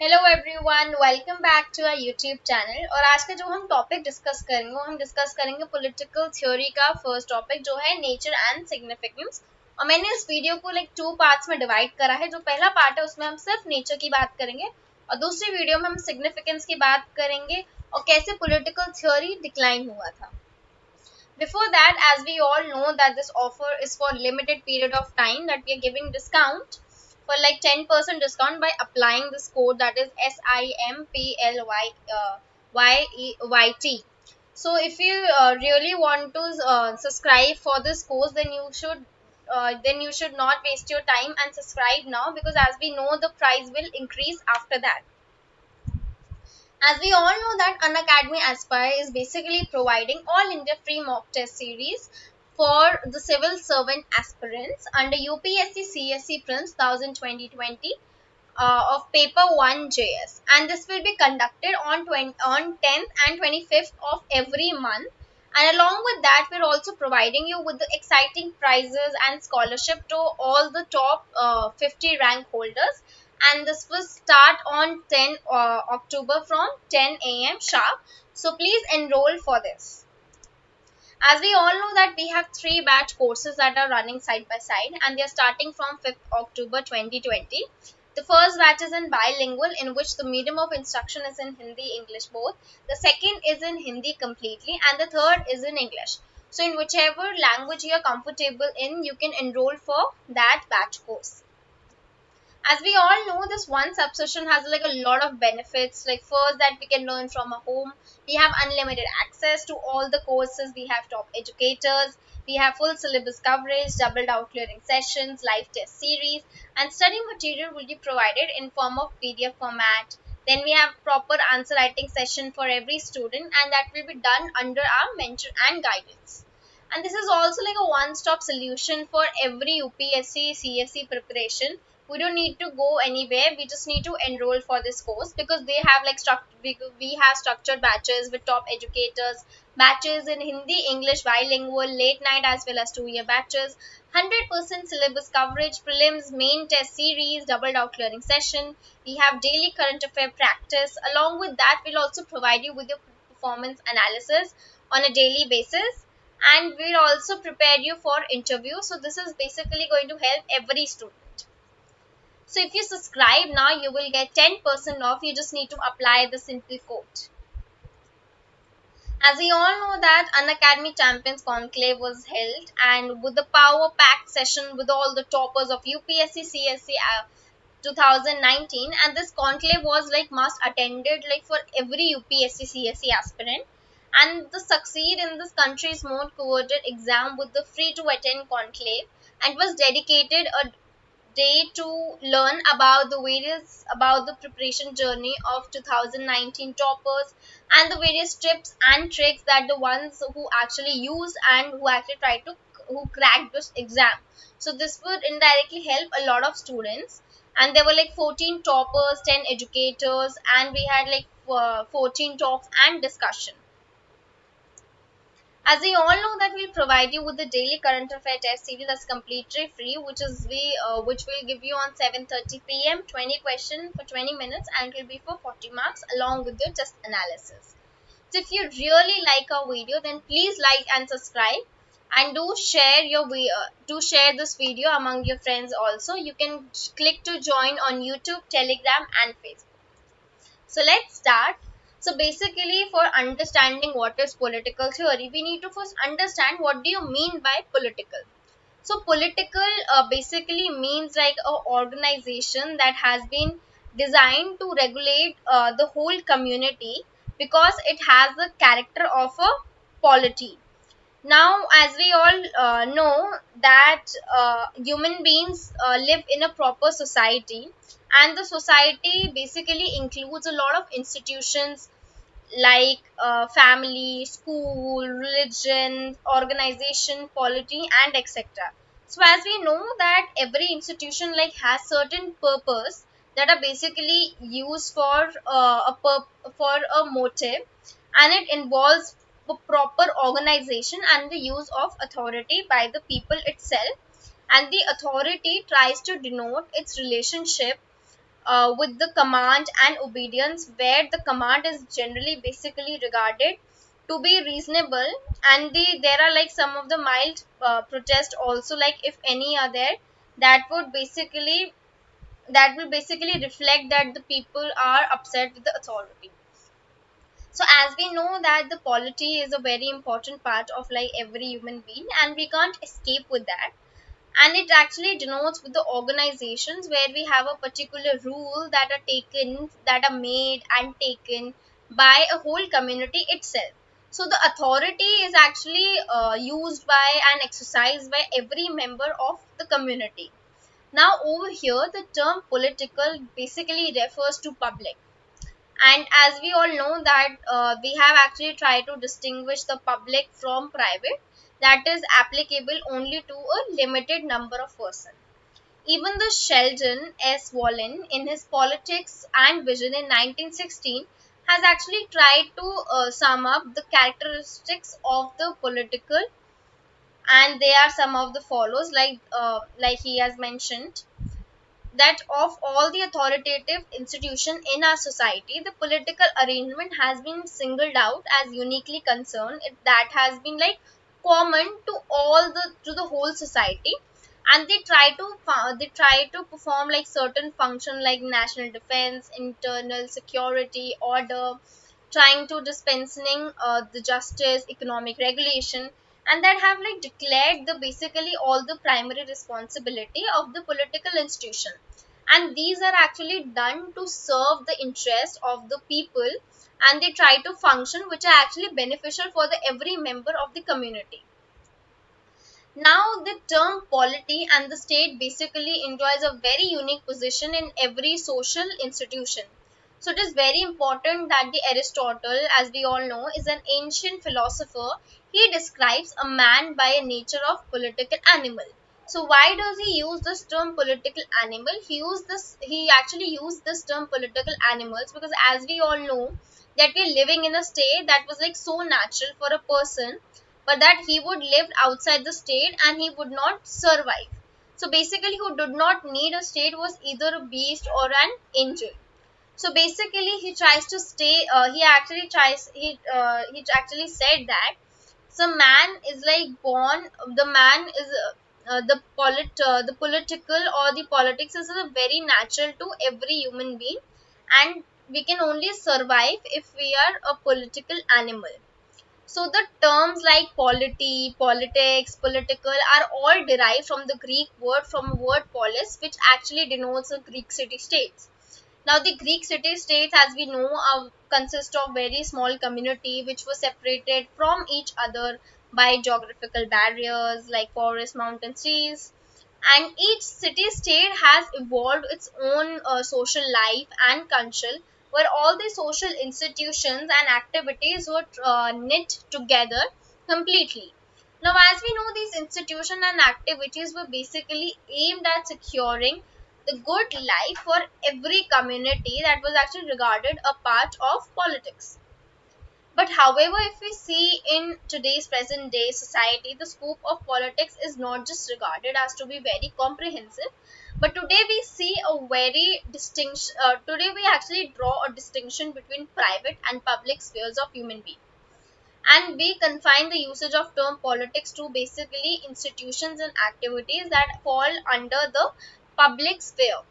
Hello everyone, welcome back to our YouTube channel. और आज का जो हम टॉपिक डिस्कस करेंगे वो हम डिस्कस करेंगे पॉलिटिकल थ्योरी का फर्स्ट टॉपिक जो है नेचर एंड सिग्निफिकेंस। और मैंने इस वीडियो को टू पार्ट्स में डिवाइड करा है। जो पहला पार्ट है उसमें हम सिर्फ नेचर की बात करेंगे और दूसरी वीडियो में हम सिग्निफिकेंस की बात करेंगे और कैसे पॉलिटिकल थ्योरी डिक्लाइन हुआ था। Before that, as we all know that this offer is for limited period of time, that we are giving discount for 10% discount by applying this code, that is SIMPLYYT. So if you really want to subscribe for this course, then you should not waste your time and subscribe now, because as we know the price will increase after that. As we all know that Unacademy Aspire is basically providing all India free mock test series for the civil servant aspirants under UPSC CSC Prince 2020 of paper 1 JS, and this will be conducted on 10th and 25th of every month. And along with that, we're also providing you with the exciting prizes and scholarship to all the top 50 rank holders. And this will start on 10 October from 10 a.m. sharp. So please enroll for this. As we all know that we have three batch courses that are running side by side, and they are starting from 5th October 2020. The first batch is in bilingual, in which the medium of instruction is in Hindi, English both. The second is in Hindi completely, and the third is in English. So in whichever language you are comfortable in, you can enroll for that batch course. As we all know, this one subscription has a lot of benefits. Like, first, that we can learn from a home, we have unlimited access to all the courses, we have top educators, we have full syllabus coverage, double doubt clearing sessions, live test series, and study material will be provided in form of PDF format. Then we have proper answer writing session for every student, and that will be done under our mentor and guidance. And this is also like a one-stop solution for every UPSC CSC preparation. We don't need to go anywhere, we just need to enroll for this course, because they have we have structured batches with top educators, batches in Hindi, English, bilingual, late night, as well as 2-year batches, 100% syllabus coverage, prelims, main test series, double doubt clearing session. We have daily current affair practice. Along with that, we'll also provide you with your performance analysis on a daily basis, and we'll also prepare you for interview. So this is basically going to help every student. So if you subscribe now, you will get 10% off. You just need to apply the simple code. As we all know that Unacademy Champions Conclave was held, and with the power packed session with all the toppers of UPSC CSC 2019, and this conclave was must attended for every UPSC CSC aspirant. And the succeed in this country's most coveted exam with the free to attend conclave, and was dedicated a day to learn about the preparation journey of 2019 toppers, and the various tips and tricks that the ones who actually used and who actually tried to who cracked this exam. So this would indirectly help a lot of students. And there were 14 toppers, 10 educators, and we had 14 talks and discussion. As we all know that we'll provide you with the daily current affair test series that's completely free, which will give you on 7:30 p.m. 20 questions for 20 minutes, and it will be for 40 marks along with the test analysis. So if you really like our video, then please like and subscribe, and do share this video among your friends also. You can click to join on YouTube, Telegram, and Facebook. So let's start. So basically, for understanding what is political theory, we need to first understand what do you mean by political. So political basically means like a organization that has been designed to regulate the whole community, because it has the character of a polity. Now, as we all know that human beings live in a proper society, and the society basically includes a lot of institutions like family, school, religion, organization, polity, and etc. So as we know that every institution has certain purpose that are basically used for for a motive, and it involves a proper organization and the use of authority by the people itself. And the authority tries to denote its relationship with the command and obedience, where the command is generally basically regarded to be reasonable, and there are like some of the mild protest also, like if any are there, that would basically that will basically reflect that the people are upset with the authority. So as we know that the polity is a very important part of like every human being, and we can't escape with that, and it actually denotes with the organizations where we have a particular rule that are taken, that are made and taken by a whole community itself. So the authority is actually used by and exercised by every member of the community. Now over here the term political basically refers to public, and as we all know that we have actually tried to distinguish the public from private, that is applicable only to a limited number of persons. Even the Sheldon S. Wallen, in his Politics and Vision in 1916, has actually tried to sum up the characteristics of the political, and they are some of the follows, like he has mentioned that of all the authoritative institution in our society, the political arrangement has been singled out as uniquely concerned. That has been like common to the whole society, and they try to perform like certain function like national defense, internal security, order, trying to dispensing the justice, economic regulation, and that have like declared the basically all the primary responsibility of the political institution, and these are actually done to serve the interest of the people, and they try to function which are actually beneficial for the every member of the community. Now the term polity and the state basically enjoys a very unique position in every social institution. So it is very important that the Aristotle, as we all know, is an ancient philosopher. He describes a man by a nature of political animal. So why does he use this term political animal? He actually used this term political animals because as we all know that we're living in a state that was like so natural for a person, but that he would live outside the state and he would not survive. So basically who did not need a state was either a beast or an angel. So basically he tries to stay he actually said that some man is like born, the man is the political or the politics is a very natural to every human being, and we can only survive if we are a political animal. So the terms like polity, politics, political are all derived from the Greek word, from word polis, which actually denotes a Greek city states. Now the Greek city states, as we know, consist of very small community which were separated from each other by geographical barriers like forests, mountains, seas, and each city state has evolved its own social life and culture, where all the social institutions and activities were knit together completely. Now as we know, these institutions and activities were basically aimed at securing the good life for every community that was actually regarded a part of politics. But however, if we see in today's present day society, the scope of politics is not just regarded as to be very comprehensive, but today we see a very distinction. Today we actually draw a distinction between private and public spheres of human being, and we confine the usage of term politics to basically institutions and activities that fall under the public sphere.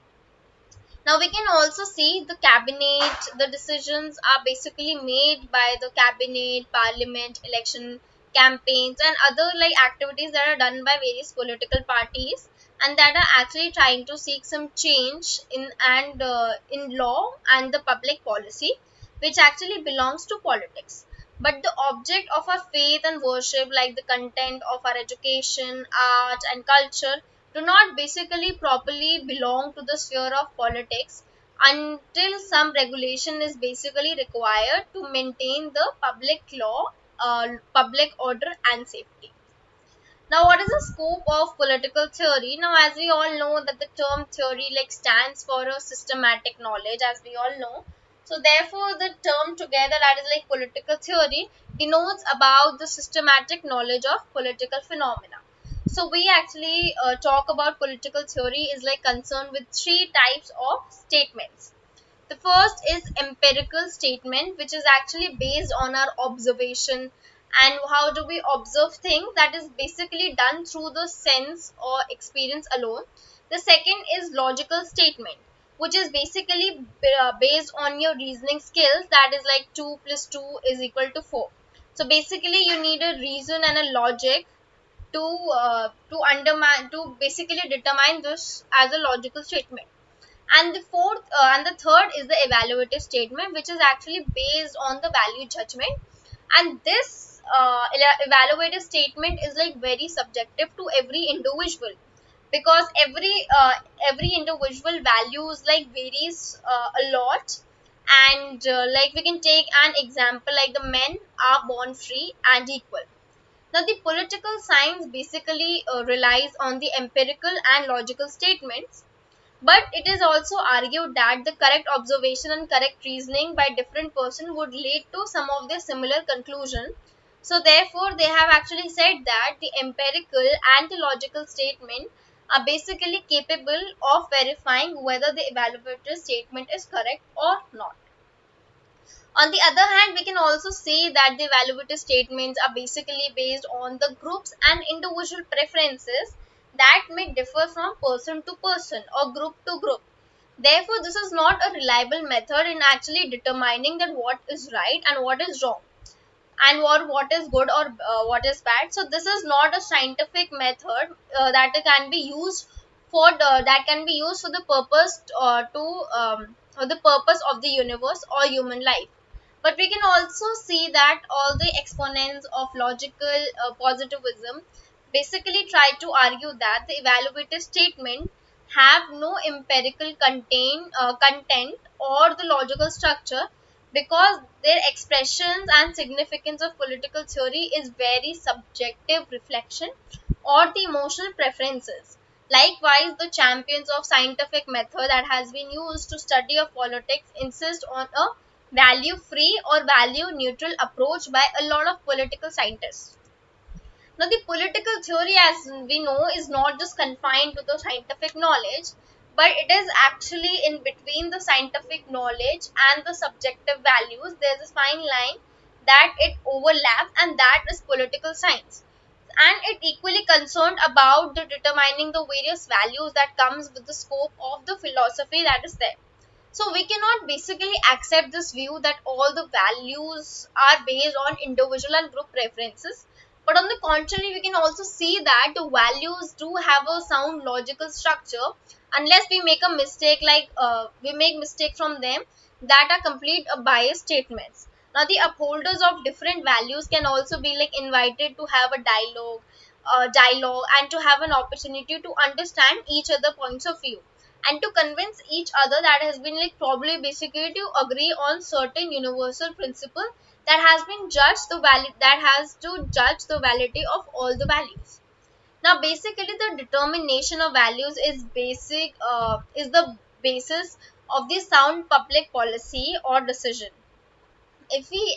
Now we can also see the cabinet, the decisions are basically made by the cabinet, parliament, election campaigns, and other like activities that are done by various political parties, and that are actually trying to seek some change in law and the public policy, which actually belongs to politics. But the object of our faith and worship, like the content of our education, art, and culture, do not basically properly belong to the sphere of politics until some regulation is basically required to maintain the public law, public order, and safety. Now what is the scope of political theory? Now as we all know that the term theory like stands for a systematic knowledge, as we all know. So therefore the term together, that is like political theory, denotes about the systematic knowledge of political phenomena. So we actually talk about political theory is like concerned with three types of statements. The first is empirical statement, which is actually based on our observation and how do we observe things, that is basically done through the sense or experience alone. The second is logical statement, which is basically based on your reasoning skills, that is like 2 plus 2 is equal to 4. So basically you need a reason and a logic to undermine, to basically determine this as a logical statement. And the fourth and the third is the evaluative statement, which is actually based on the value judgment. And this evaluative statement is like very subjective to every individual, because every individual values like varies a lot. And like we can take an example, like the men are born free and equal. Now the political science basically relies on the empirical and logical statements, but it is also argued that the correct observation and correct reasoning by different person would lead to some of the similar conclusion. So therefore, they have actually said that the empirical and the logical statement are basically capable of verifying whether the evaluator statement is correct or not. On the other hand, we can also say that the evaluative statements are basically based on the groups and individual preferences that may differ from person to person or group to group. Therefore, this is not a reliable method in actually determining that what is right and what is wrong, and what is good or what is bad. So this is not a scientific method that can be used for the purpose to for the purpose of the universe or human life. But we can also see that all the exponents of logical positivism basically try to argue that the evaluative statement have no empirical content or the logical structure, because their expressions and significance of political theory is very subjective reflection or the emotional preferences. Likewise, the champions of scientific method that has been used to study of politics insist on a value free or value neutral approach by a lot of political scientists. Now, the political theory, as we know, is not just confined to the scientific knowledge, but it is actually in between the scientific knowledge and the subjective values. There's a fine line that it overlaps, and that is political science. And it equally concerned about the determining the various values that comes with the scope of the philosophy that is there. So we cannot basically accept this view that all the values are based on individual and group preferences. But on the contrary, we can also see that the values do have a sound logical structure, unless we make a mistake, like we make mistake from them that are complete biased statements. Now the upholders of different values can also be like invited to have a dialogue and to have an opportunity to understand each other points of view, and to convince each other that has been like probably basically to agree on certain universal principle that has been judged the valid that has to judge the validity of all the values. Now basically the determination of values is the basis of the sound public policy or decision. If we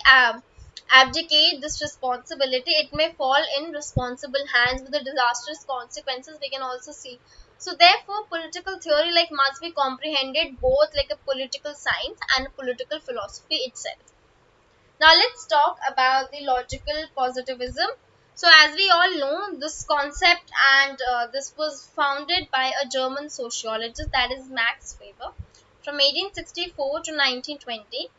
abdicate this responsibility, it may fall in responsible hands with the disastrous consequences we can also see. So therefore, political theory like must be comprehended both like a political science and a political philosophy itself. Now let's talk about the logical positivism. So as we all know, this concept and this was founded by a German sociologist, that is Max Weber, from 1864 to 1920,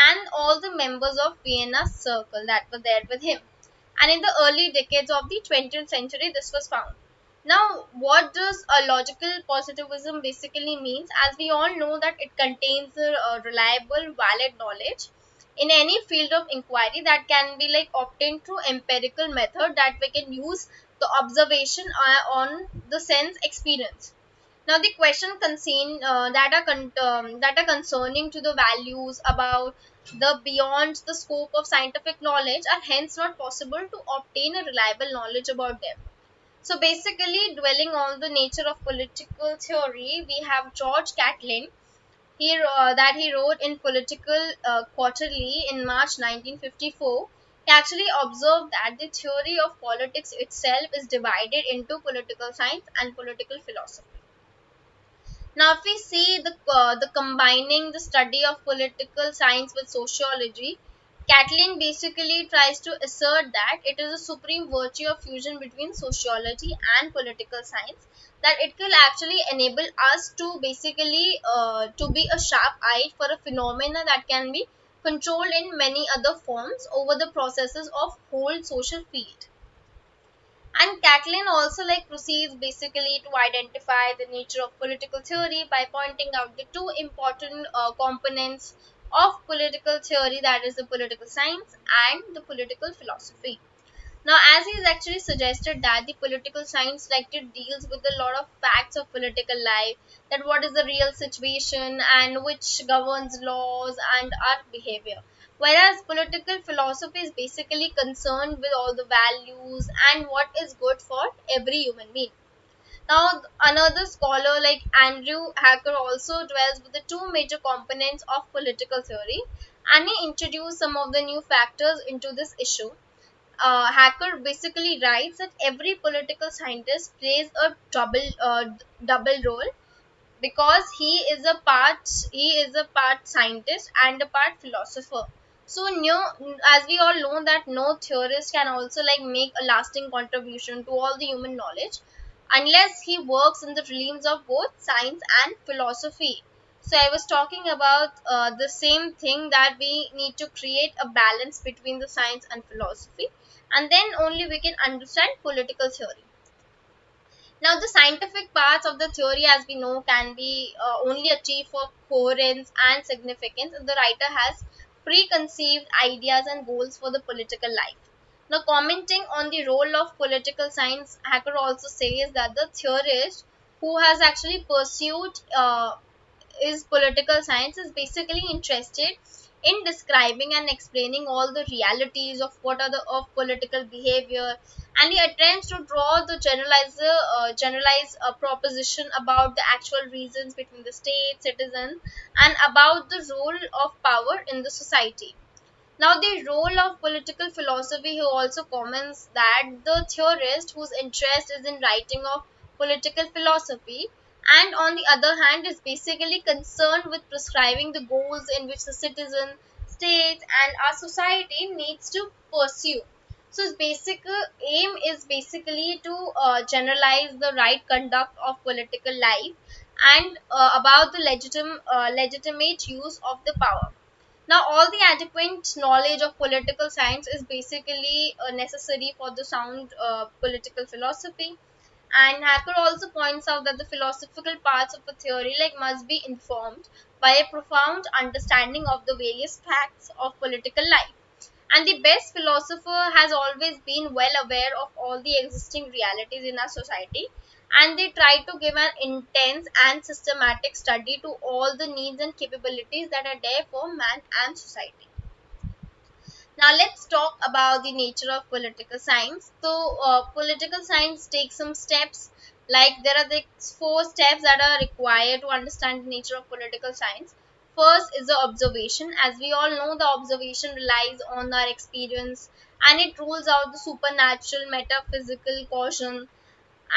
and all the members of Vienna circle that were there with him. And in the early decades of the 20th century, this was found. Now, what does a logical positivism basically means? As we all know that it contains a reliable, valid knowledge in any field of inquiry that can be like obtained through empirical method, that we can use the observation on the sense experience. Now the question that are concerning to the values about the beyond the scope of scientific knowledge are hence not possible to obtain a reliable knowledge about them. So basically, dwelling on the nature of political theory, we have George Catlin here that he wrote in Political Quarterly in March 1954. He actually observed that the theory of politics itself is divided into political science and political philosophy. Now, if we see the combining the study of political science with sociology, Catlin basically tries to assert that it is a supreme virtue of fusion between sociology and political science, that it will actually enable us to basically to be a sharp eye for a phenomena that can be controlled in many other forms over the processes of whole social field. And Catlin also proceeds basically to identify the nature of political theory by pointing out the two important components of political theory, that is the political science and the political philosophy. Now, as he's actually suggested that the political science deals with a lot of facts of political life, that what is the real situation and which governs laws and our behavior. Whereas political philosophy is basically concerned with all the values and what is good for every human being. Now, another scholar like Andrew Hacker also dwells with the two major components of political theory, and he introduced some of the new factors into this issue. Hacker basically writes that every political scientist plays a double role, because he is a part scientist and a part philosopher. So no, as we all know that no theorist can also make a lasting contribution to all the human knowledge unless he works in the realms of both science and philosophy. So I was talking about the same thing, that we need to create a balance between the science and philosophy, and then only we can understand political theory. Now, the scientific parts of the theory, as we know, can be only achieved for coherence and significance if the writer has preconceived ideas and goals for the political life. Now, commenting on the role of political science, Hacker also says that the theorist who has actually pursued is political science is basically interested in describing and explaining all the realities of what are the of political behavior, and he attempts to draw the generalized proposition about the actual reasons between the state citizens and about the role of power in the society. Now, the role of political philosophy, he also comments that the theorist whose interest is in writing of political philosophy, and on the other hand, is basically concerned with prescribing the goals in which the citizen, state, and our society needs to pursue. So, his basic aim is basically to generalize the right conduct of political life and about the legitimate use of the power. Now, all the adequate knowledge of political science is basically necessary for the sound political philosophy. And Hacker also points out that the philosophical parts of a theory must be informed by a profound understanding of the various facts of political life. And the best philosopher has always been well aware of all the existing realities in our society, and they try to give an intense and systematic study to all the needs and capabilities that are there for man and society. Now, let's talk about the nature of political science. So, political science takes some steps. There are the four steps that are required to understand the nature of political science. First is the observation. As we all know, the observation relies on our experience, and it rules out the supernatural, metaphysical caution,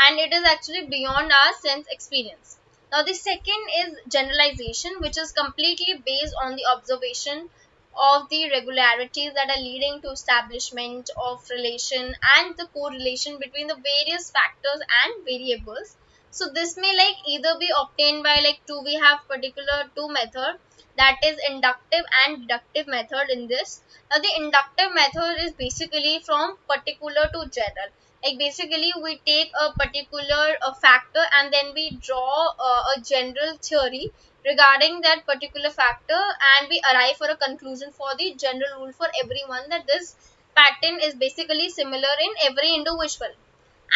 and it is actually beyond our sense experience. Now, the second is generalization, which is completely based on the observation of the regularities that are leading to establishment of relation and the correlation between the various factors and variables. So this may either be obtained by two, we have particular two method, that is inductive and deductive method in this. Now, the inductive method is basically from particular to general. Basically we take a particular factor and then we draw a general theory regarding that particular factor, and we arrive for a conclusion for the general rule for everyone, that this pattern is basically similar in every individual.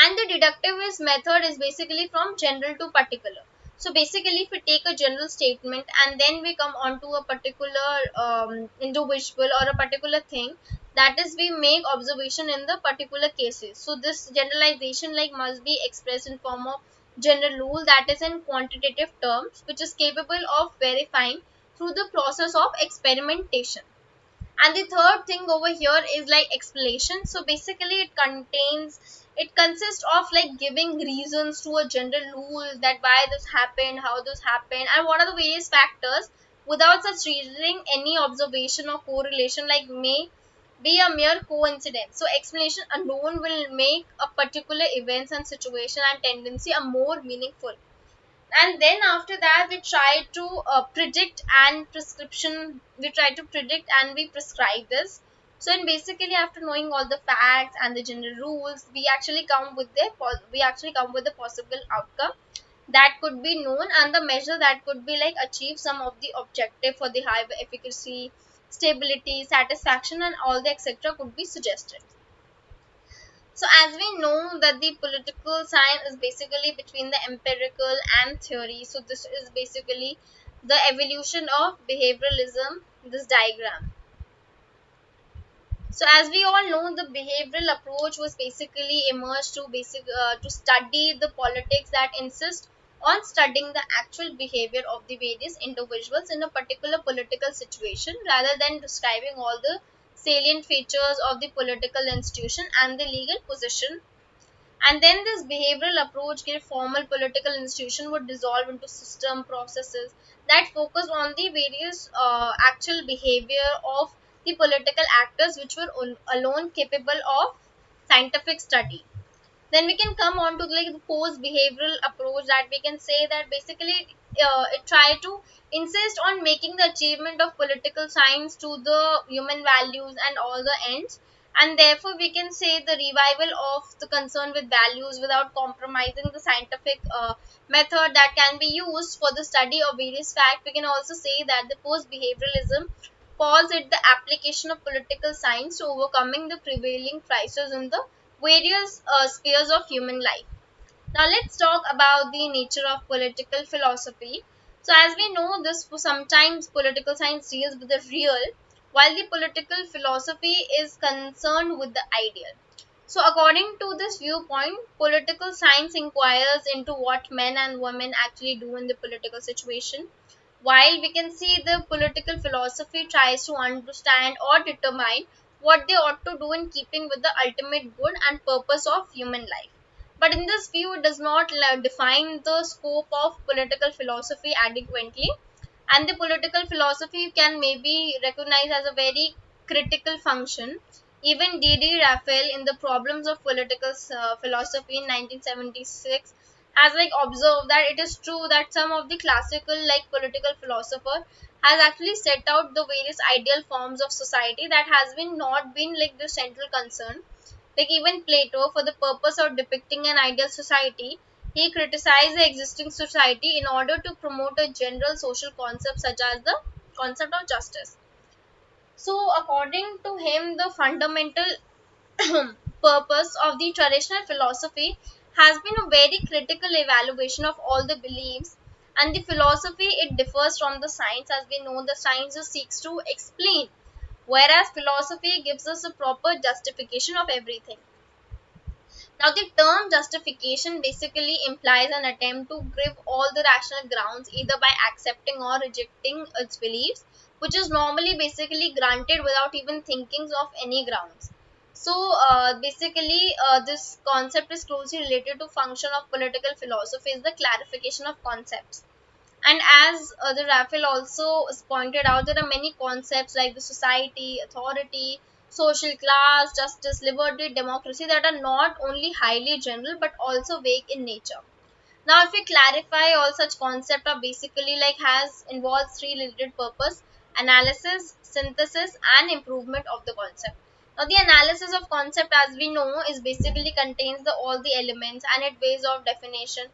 And the deductivist method is basically from general to particular. So basically, if we take a general statement and then we come on to a particular individual or a particular thing, that is we make observation in the particular cases. So this generalization must be expressed in form of general rule, that is in quantitative terms, which is capable of verifying through the process of experimentation. And the third thing over here is like explanation. So basically it consists of like giving reasons to a general rule, that why this happened, how this happened, and what are the various factors. Without such reasoning, any observation or correlation like may be a mere coincidence. So explanation alone will make a particular events and situation and tendency a more meaningful. And then after that we try to predict and prescription, we try to predict and we prescribe this. So and basically after knowing all the facts and the general rules, we actually come with the possible outcome that could be known, and the measure that could be like achieve some of the objective for the high efficacy, stability, satisfaction, and all the etc could be suggested. So as we know that the political science is basically between the empirical and theory. So this is basically the evolution of behavioralism, this diagram. So as we all know, the behavioral approach was basically emerged to study the politics that insist on studying the actual behavior of the various individuals in a particular political situation, rather than describing all the salient features of the political institution and the legal position. And then this behavioral approach gave formal political institution would dissolve into system processes that focus on the various actual behavior of the political actors, which were alone capable of scientific study. Then we can come on to like the post behavioral approach, that we can say that basically it try to insist on making the achievement of political science to the human values and all the ends. And therefore we can say the revival of the concern with values without compromising the scientific method that can be used for the study of various facts. We can also say that the post behavioralism calls it the application of political science to overcoming the prevailing crises in the various spheres of human life. Now let's talk about the nature of political philosophy. So as we know this, sometimes political science deals with the real, while the political philosophy is concerned with the ideal. So according to this viewpoint, political science inquires into what men and women actually do in the political situation, while we can see the political philosophy tries to understand or determine what they ought to do in keeping with the ultimate good and purpose of human life. But in this view, it does not define the scope of political philosophy adequately, and the political philosophy can maybe recognized as a very critical function. Even D.D. Raphael in the Problems of Political Philosophy in 1976 has like observed that it is true that some of the classical like political philosopher has actually set out the various ideal forms of society that has been not been like the central concern. Like even Plato, for the purpose of depicting an ideal society, he criticized the existing society in order to promote a general social concept such as the concept of justice. So, according to him, the fundamental purpose of the traditional philosophy has been a very critical evaluation of all the beliefs, and the philosophy it differs from the science. As we know, the science just seeks to explain, whereas philosophy gives us a proper justification of everything. Now, the term justification basically implies an attempt to give all the rational grounds either by accepting or rejecting its beliefs, which is normally basically granted without even thinking of any grounds. So, this concept is closely related to function of political philosophy is the clarification of concepts. And as the Raphael also pointed out, there are many concepts like the society, authority, social class, justice, liberty, democracy that are not only highly general but also vague in nature. Now, if we clarify, all such concept are basically like has involves three related purpose: analysis, synthesis, and improvement of the concept. Now, the analysis of concept, as we know, is basically contains the all the elements and it ways of definition,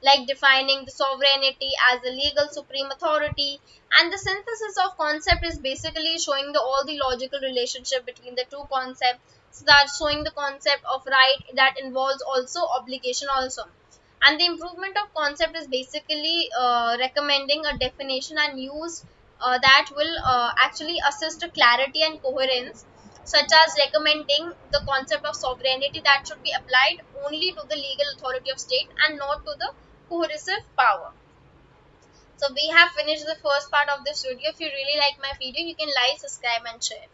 like defining the sovereignty as the legal supreme authority, and the synthesis of concept is basically showing the all the logical relationship between the two concepts. So that's showing the concept of right that involves also obligation also. And the improvement of concept is basically recommending a definition and use that will actually assist to clarity and coherence, such as recommending the concept of sovereignty that should be applied only to the legal authority of state and not to the coercive power. So we have finished the first part of this video. If you really like my video, you can like, subscribe, and share.